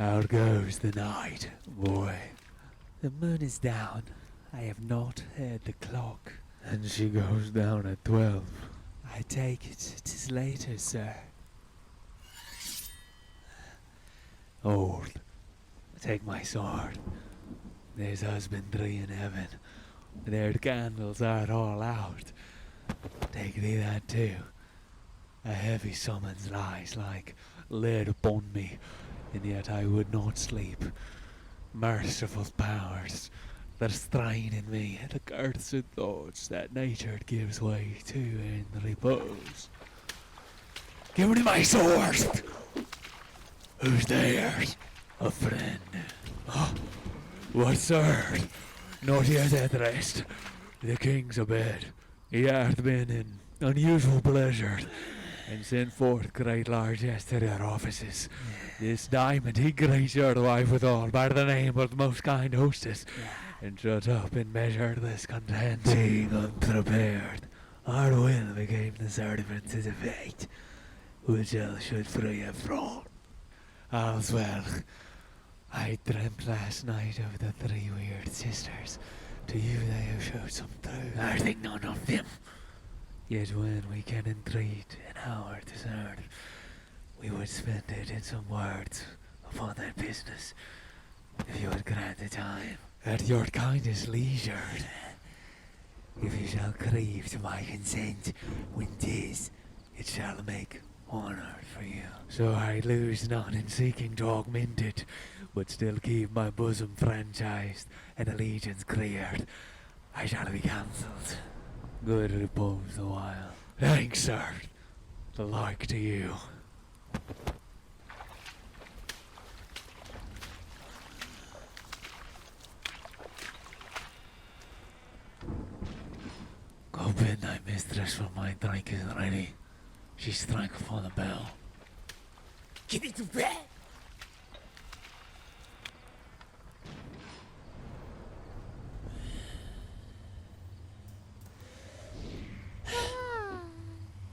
How goes the night, boy? The moon is down. I have not heard the clock. And she goes down at 12. I take it 'tis later, sir. Hold. Take my sword. There's husbandry in heaven. Their candles are all out. Take thee that too. A heavy summons lies like lead upon me, and yet I would not sleep. Merciful powers that strain in me the cursed thoughts that nature gives way to in repose. Give me my sword! Who's there? A friend. Oh, what, sir? Not yet at rest. The king's abed. He hath been in unusual pleasure, and sent forth great largesse to their offices. This diamond he graced your wife withal by the name of the most kind hostess, and shut up in measureless content. Being unprepared, our will became the servant to the fate, which else should free have brought. All's well. I dreamt last night of the three weird sisters. To you they have showed some truth. I think none of them. Yet when we can entreat an hour to serve, we would spend it in some words upon that business, if you would grant the time. At your kindest leisure. If you shall crave to my consent, when 'tis, it shall make honor for you. So I lose none in seeking to augment it, but still keep my bosom franchised and allegiance cleared. I shall be cancelled. Good repose the while. Thanks, sir. The like to you. Go bid thy mistress for my drink is ready. She strike upon the bell. Get into bed!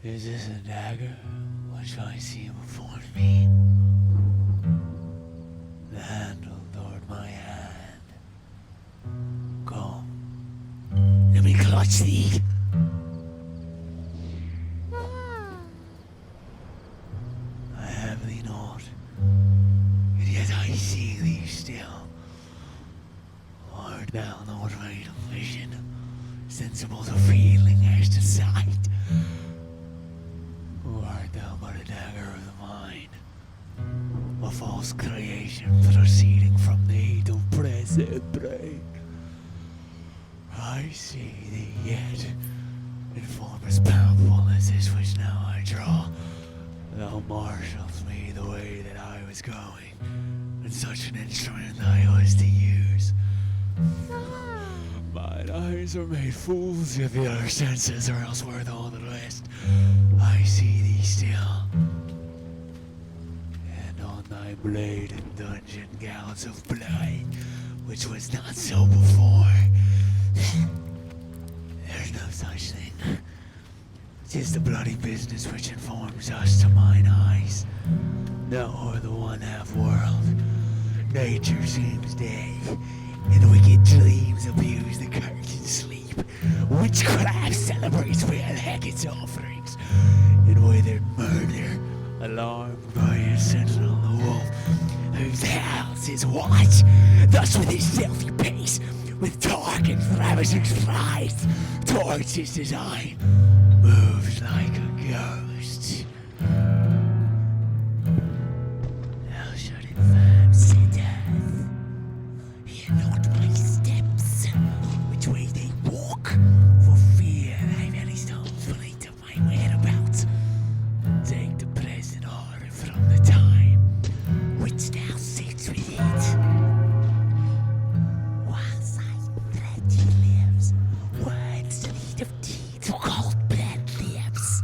Is this a dagger? What shall I see before me? The handle toward my hand. Come. Let me clutch thee. I have thee not, and yet I see thee still. Art thou not right of vision, sensible to feeling as to sight? Or art thou but a dagger of the mind, a false creation proceeding from thee to press and break? I see thee yet, in form as powerful as this which now I draw. Thou marshals me the way that I was going, and such an instrument I was to use. Mine eyes are made fools of the other senses, or else worth all the rest. I see thee still, and on thy blade and dungeon gouts of blood, which was not so before. There's no such thing. 'Tis the bloody business which informs us to mine eyes. Nor the one half world. Nature seems dead, and wicked dreams abuse the curtain sleep. Witchcraft celebrates real Hecate's offerings, and withered murder, alarmed by a sentinel the wolf, whose house is watch. Thus with his stealthy pace, with dark and ravishing strides, towards his design, moves like a ghost. Thou should infirm sitteth, hear not my steps, which way they walk, for fear thy very stones will eat of my whereabouts. Take the present order from the time which now sits with it. Whilst I thread he lives, words to need of deeds for cold blood lips.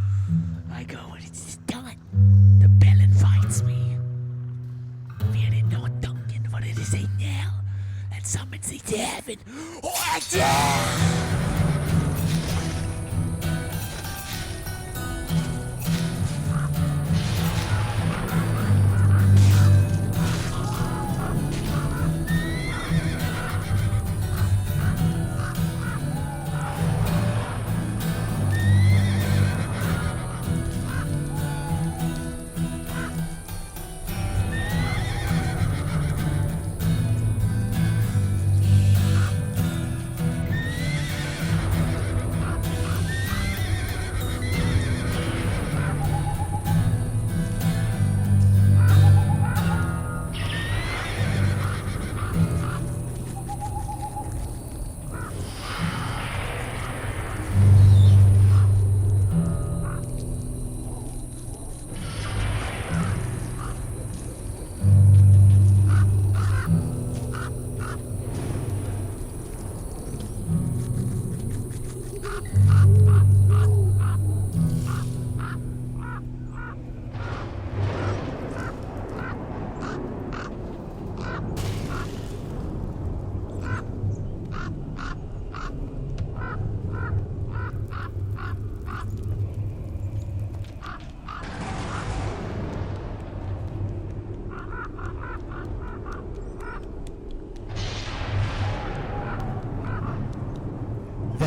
I go when it's done, the bell invites me. Fear it not, Duncan, for it is a knell that summons thee to heaven or death!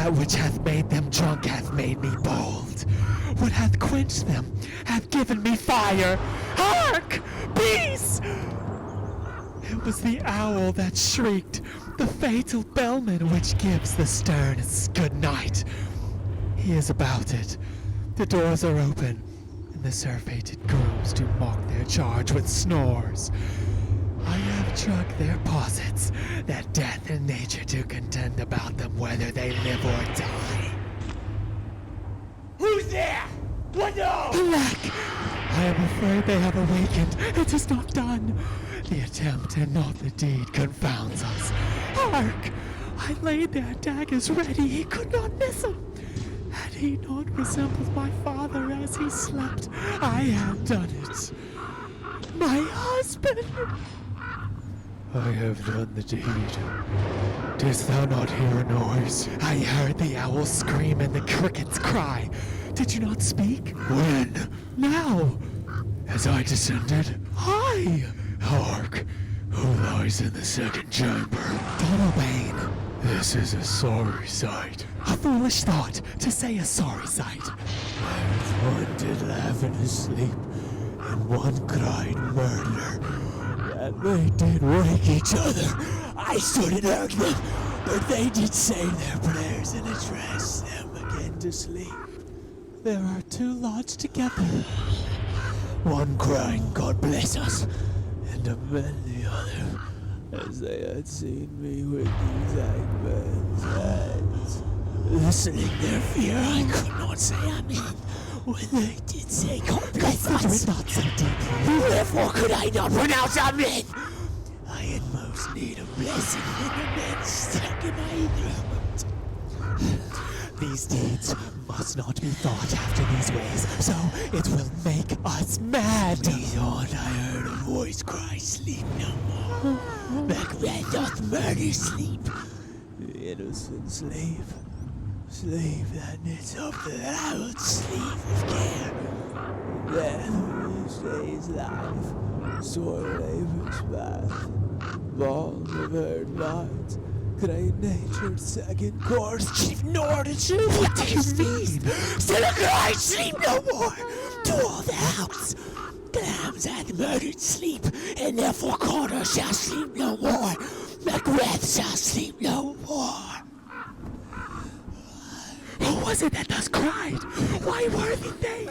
that which hath made them drunk hath made me bold. What hath quenched them hath given me fire. Hark! Peace! It was the owl that shrieked, the fatal bellman which gives the sternest good night. He is about it. The doors are open, and the surfeited grooms do mock their charge with snores. I have drugged their posits, that death and nature do contend about them whether they live or die. Who's there? What no? Alack! I am afraid they have awakened. It is not done. The attempt and not the deed confounds us. Hark! I laid their daggers ready. He could not miss them. Had he not resembled my father as he slept, I had done it. My husband! I have done the deed. Didst thou not hear a noise? I heard the owl scream and the crickets cry. Did you not speak? When? Now! As I descended? Aye! Hark! Who lies in the second chamber? Donalbain! This is a sorry sight. A foolish thought to say a sorry sight. One did laugh in his sleep, and one cried murder. And they did wake each other. I stood and heard them, but they did say their prayers and address them again to sleep. There are two lodged together. One crying, God bless us, and amend the other, as they had seen me with these hangman's hands. Listening their fear, I could not say amen. When they did say, God bless us, Do it not so deeply. therefore could I not pronounce amen. I had most need of blessing, and amen stuck in my throat. These deeds must not be thought after these ways, so it will make us mad. Beyond I heard a voice cry, sleep no more. Macbeth doth murder sleep. The innocent slave. Slave that knits up the loud sleeve of care. Death which stays life. Sore labor's path. Balls of hurt minds. Great nature's second course, chief nor to choose. What do you mean? Still a cry, sleep no more. To all the house. Clams hath murdered sleep, and therefore Connor shall sleep no more. Macbeth shall sleep no more. Who was it that thus cried? Why worthy thing?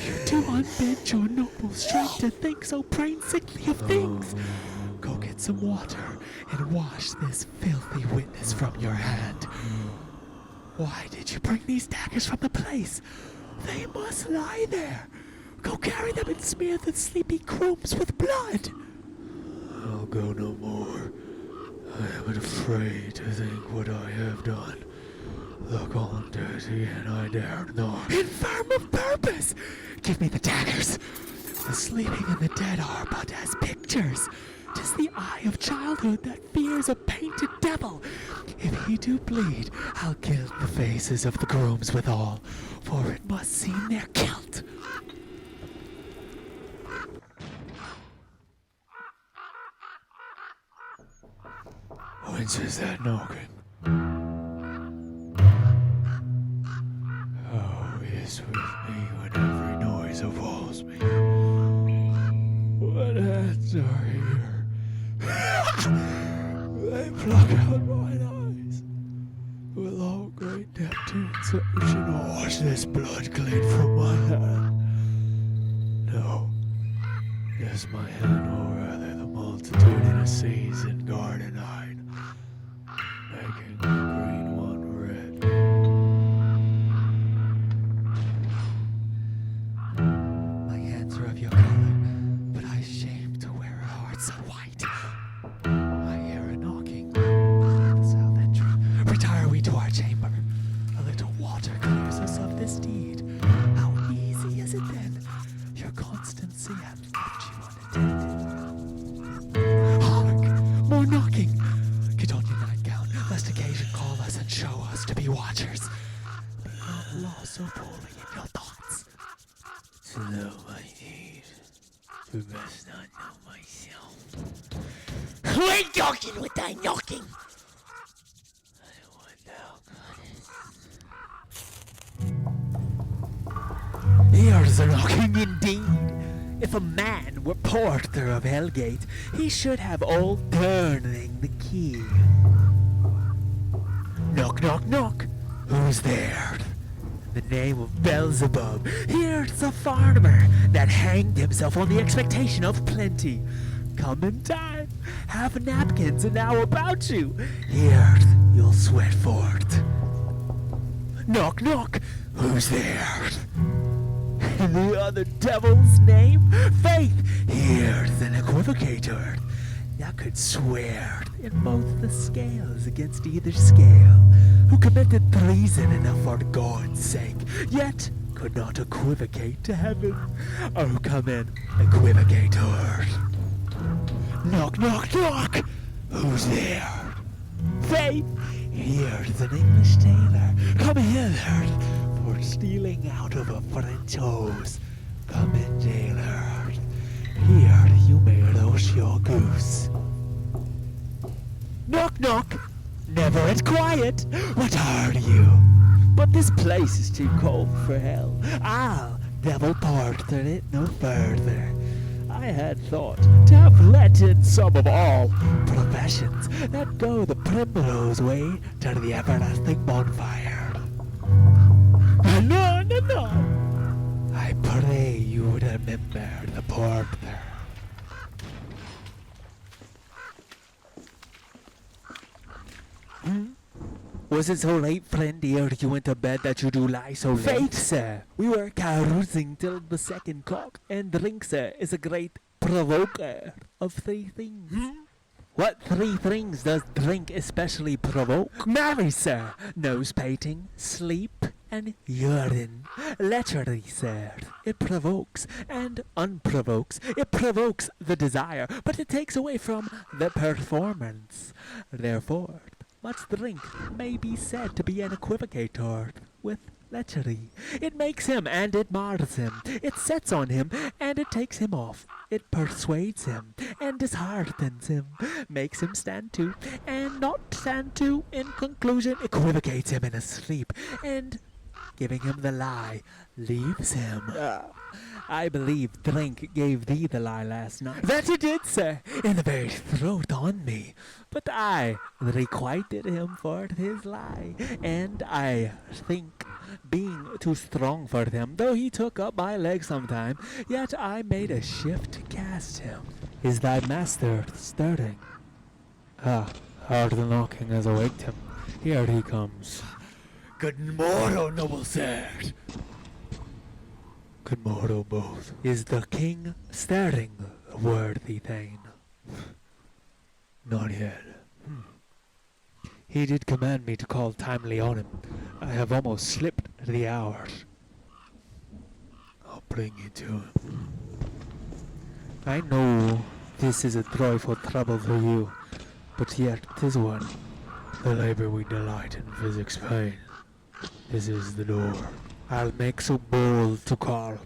You do unbend your noble strength to think so praying sickly of things. Go get some water and wash this filthy witness from your hand. Why did you bring these daggers from the place? They must lie there. Go carry them and smear the sleepy grooms with blood. I'll go no more. I am afraid to think what I have done. Look on dirty, and I dare not. Infirm of purpose! Give me the daggers. The sleeping and the dead are but as pictures. 'Tis the eye of childhood that fears a painted devil. If he do bleed, I'll gild the faces of the grooms withal, for it must seem their guilt. Whence is that knocking? Oh, is with me when every noise appalls me. What hands are here? They pluck out mine eyes. Will all great Neptune's ocean wash this blood clean from my hand? No. Yes, my hand, or rather the multitudinous seas in garden hide, making the green one red. My hands are of your color, but I shame to wear a heart so white. I hear a knocking at the south entry. Retire we to our chamber. A little water clears us of this deed. How easy is it then? Your constancy hath left you unattended. Hark! More knocking! Get on your nightgown, lest occasion call us and show us to be watchers. Be not lost so wholly in your thoughts. To know my need, to best not know myself. Who ain't talking with thy knocking? I would thou couldst. There's a knocking indeed. If a man were porter of Hellgate, he should have all turning the key. Knock, knock, knock. Who's there? In the name of Beelzebub, here's a farmer that hanged himself on the expectation of plenty. Come in time, have napkins and now about you. Here, you'll sweat for it. Knock, knock. Who's there? In the other devil's name, Faith, here's an equivocator that could swear in both the scales against either scale, who committed treason enough for God's sake, yet could not equivocate to heaven. Oh, come in, equivocator. Knock, knock, knock. Who's there? Faith, here's an English tailor. Come hither for stealing out of a French hose. Come in, jailer. Here you may roast your goose. Knock, knock. Never as quiet. What are you? But this place is too cold for hell. I'll devil porter it no further. I had thought to have let in some of all professions that go the primrose way to the everlasting bonfire. No, no, no. I pray you would remember the porter. Was it so late, friend, ere you went to bed that you do lie so late? Faith, sir, we were carousing till the second cock, and drink, sir, is a great provoker of three things. What three things does drink especially provoke? Marry, sir, nose painting, sleep, and urine. Lechery, sir, it provokes and unprovokes. It provokes the desire, but it takes away from the performance. Therefore, much drink may be said to be an equivocator with lechery. It makes him and it mars him. It sets on him and it takes him off. It persuades him and disheartens him, makes him stand to and not stand to. In conclusion, equivocates him in his sleep and, giving him the lie, leaves him. I believe drink gave thee the lie last night. That it did, sir, in the very throat on me. But I requited him for his lie, and I think, being too strong for him, though he took up my leg sometime, yet I made a shift to cast him. Is thy master stirring? Heard the knocking has awaked him. Here he comes. Good morrow, noble sir. Good morrow, both. Is the king stirring, worthy thane? Not yet. He did command me to call timely on him. I have almost slipped the hours. I'll bring you to him. I know this is a joyful trouble for you, but yet 'tis one. The labor we delight in physics pain. This is the door. I'll make so bold to call,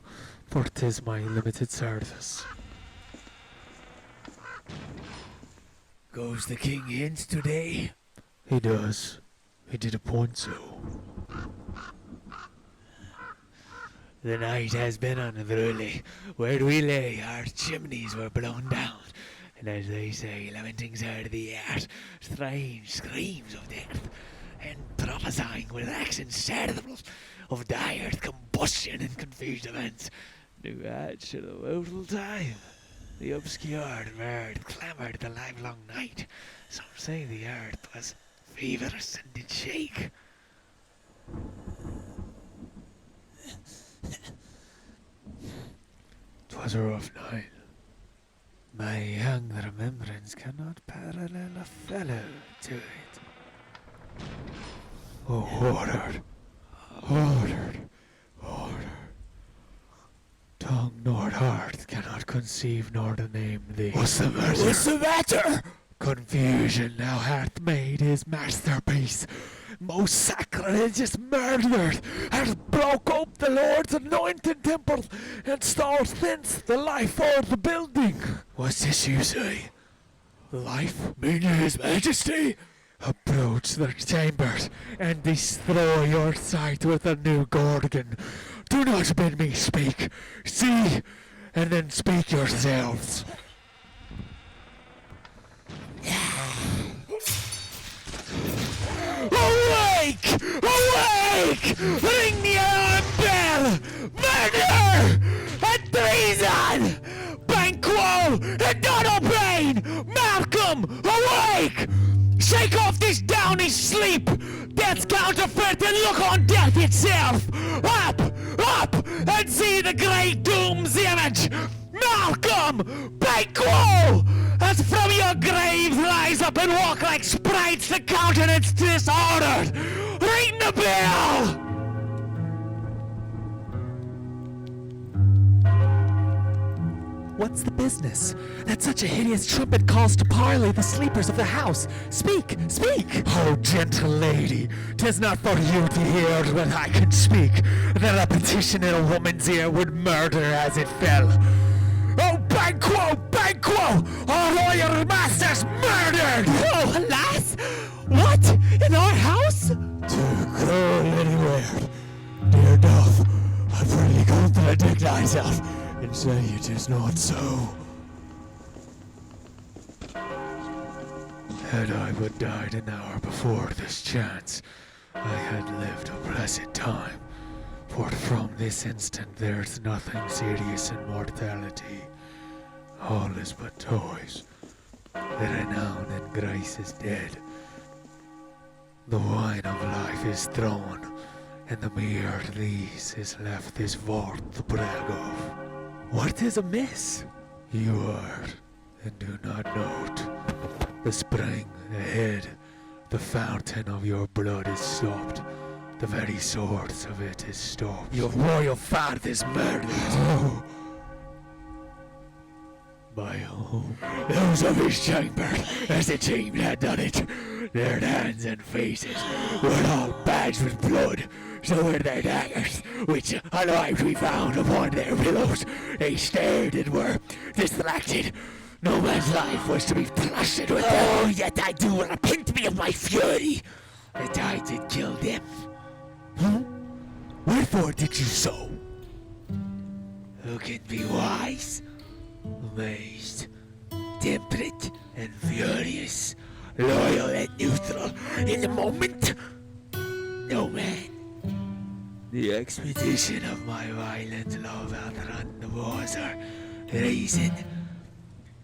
for 'tis my limited service. Goes the king hence today? He does. He did appoint so. The night has been unruly. Where we lay, our chimneys were blown down, and as they say, lamentings heard the air, strange screams of death, and prophesying with accents terrible of dire combustion and confused events. New hatch at a woeful time. The obscured bird clamoured the livelong night. Some say the earth was feverish and did shake. 'Twas a rough night. My young remembrance cannot parallel a fellow to it. Oh, ordered, ordered, ordered. Tongue nor heart cannot conceive nor to name thee. What's the matter? What's the matter? Confusion thou hast made his masterpiece. Most sacrilegious murdered, has broke up the Lord's anointed temple, and stole thence the life for the building. What's this you say? Life meaning his majesty? Approach their chambers, and destroy your sight with a new Gorgon. Do not bid me speak. See, and then speak yourselves. Awake! Awake! Ring the alarm bell! Murder! And treason! Banquo! And Donald Payne! Malcolm! Awake! Shake off this downy sleep! Death's counterfeit and look on death itself! Up! Up! And see the great doom's image! Malcolm! Banquo! As from your graves rise up and walk like sprites to countenance disordered! Ring the bell! What's the business? That such a hideous trumpet calls to parley the sleepers of the house. Speak! Speak! Oh, gentle lady, 'tis not for you to hear when I can speak. The repetition in a woman's ear would murder as it fell. Oh, Banquo! Banquo! Our royal master's murdered! Oh, alas! What? In our house? To go anywhere, dear Duff, I've really contradict myself and say it is not so. Had I but died an hour before this chance, I had lived a blessed time. For from this instant there's nothing serious in mortality. All is but toys. The renown and grace is dead. The wine of life is thrown, and the mere lees is left this vault to brag of. What is amiss? You heard, and do not note. The spring, the head, the fountain of your blood is stopped. The very source of it is stopped. Your royal father is murdered. Oh. By whom? Those of his chamber, as the team had done it. Their hands and faces were all badged with blood. So were their daggers, which alive we found upon their pillows. They stared and were distracted. No man's life was to be trusted with them. Oh, yet I do repent me of my fury. That I did kill them. Huh? Wherefore did you so? Who can be wise, amazed, temperate, and furious, loyal and neutral in the moment? No man. The expedition of my violent love outrun the wars or reason.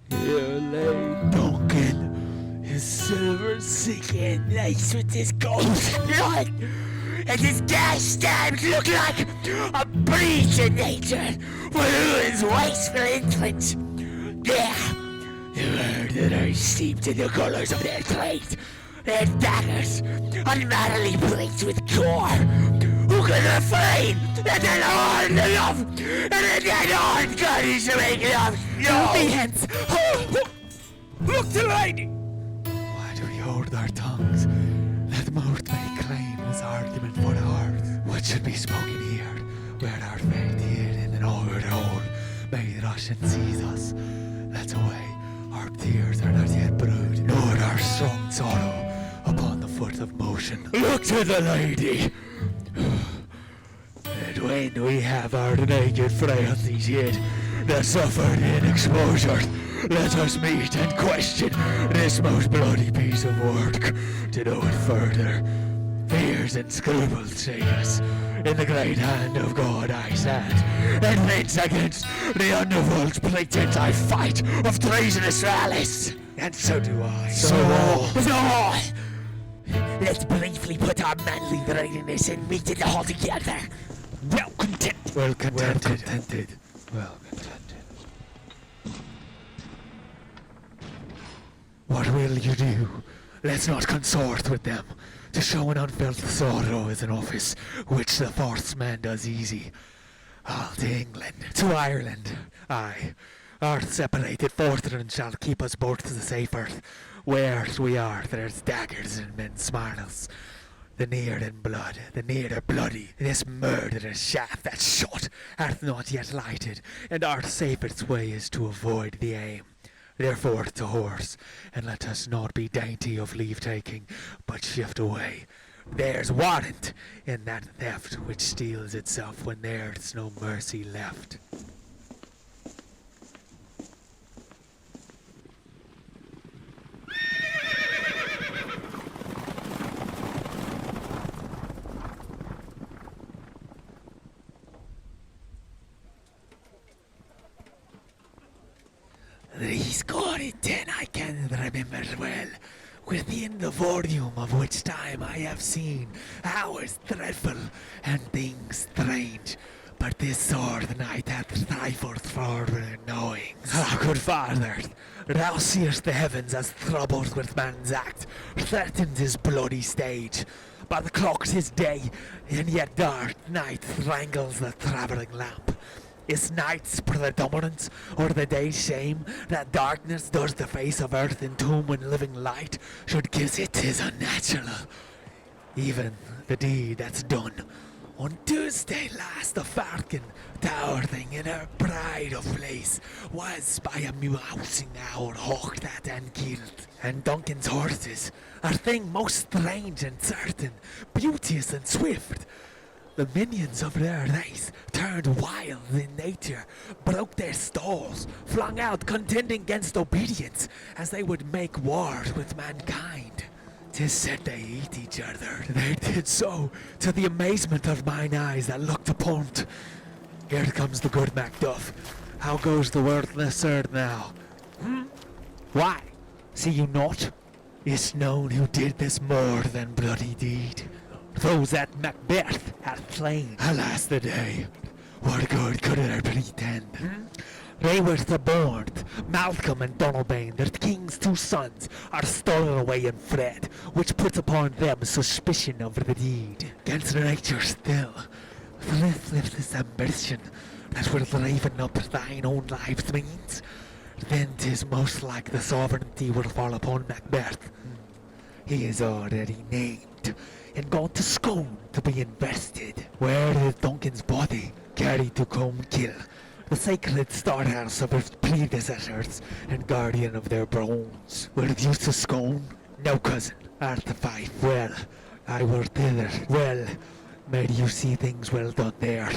Here lay Duncan, his silver sick and laced with his gold blood, and his gash stabs look like a breach in nature for whose wasteful infants. There, the murderers steeped in the colors of their trade, their daggers unmannerly bleached with gore. Who can refrain that an hard love and a dead hard courage to make love? No! Be hence! Look to lady! Why do we hold our tongues? That mouth may claim this argument for the heart. What should be spoken here, where our faith hid in an outward hole, may rush and seize us. That's away, our tears are not yet brewed, nor our strong sorrow upon the foot of motion. Look to the lady! And when we have our naked frailties hid, that suffered in exposure, let us meet and question this most bloody piece of work. To know it further, fears and scruples say us. In the great hand of God I stand, and thence against the underworld's pretense I fight of treasonous malice. And so do I. So all. Let's briefly put our manly readiness and meet in the hall together. Well content. Well contented. Well contented. What will you do? Let's not consort with them. To show an unfelt sorrow is an office which the false man does easy. All to England, to Ireland. Aye, our separated fortune shall keep us both to the safe earth. Where we are, there's daggers and men's smiles. The near in blood, the nearer bloody. This murderous shaft that's shot hath not yet lighted, and our safest way is to avoid the aim. Therefore to horse, and let us not be dainty of leave-taking, but shift away. There's warrant in that theft which steals itself when there's no mercy left. These got it then, I can remember well, within the volume of which time I have seen hours dreadful and things strange. But this sword night hath trifled for their knowings. Ah, good father, Thou seest the heavens as troubled with man's act, threatened his bloody stage. By the clock 'tis day, and yet dark night strangles the travelling lamp. Is night's predominance, or the day's shame, that darkness does the face of earth entomb when living light should kiss it? 'Tis unnatural. Even the deed that's done. On Tuesday last, the falcon, towering in her pride of place, was by a mousing owl hawked at and killed. And Duncan's horses, a thing most strange and certain, beauteous and swift, the minions of their race turned wild in nature, broke their stalls, flung out contending against obedience, as they would make war with mankind. 'Tis said they eat each other. They did so, to the amazement of mine eyes that looked upon't. Here comes the good Macduff. How goes the world in this earth now? Why, see you not? It's known who did this more than bloody deed. Those that Macbeth hath slain. Alas the day, what good could they pretend? They were suborned. Malcolm and Donalbain, their king's two sons, are stolen away and fled, which puts upon them suspicion of the deed. Against nature still, this ambition that will raven up thine own lives means, then 'tis most like the sovereignty will fall upon Macbeth. He is already named, and gone to Scone to be invested. Where is Duncan's body carried to Colmkill, the sacred storehouse of his predecessors and guardian of their bones? Will you to Scone? No, cousin, art the fife. Well, I will thither. Well, may you see things well done there.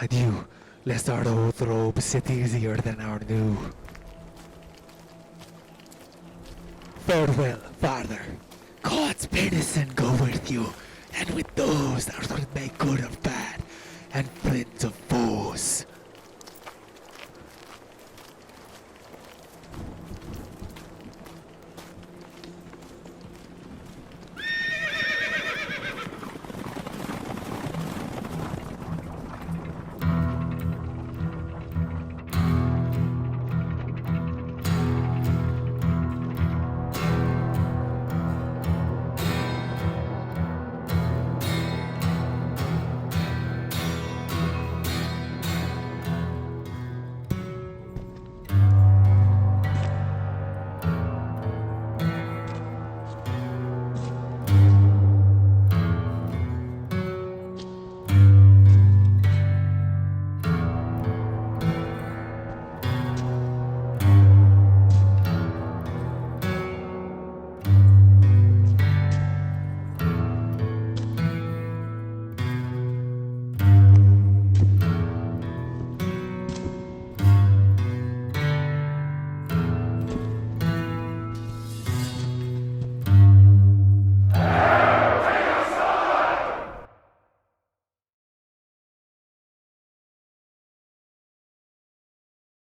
Adieu, lest our old robe sit easier than our new. Farewell, father. God's benison go with you, and with those that will make good of bad, and friends of foes.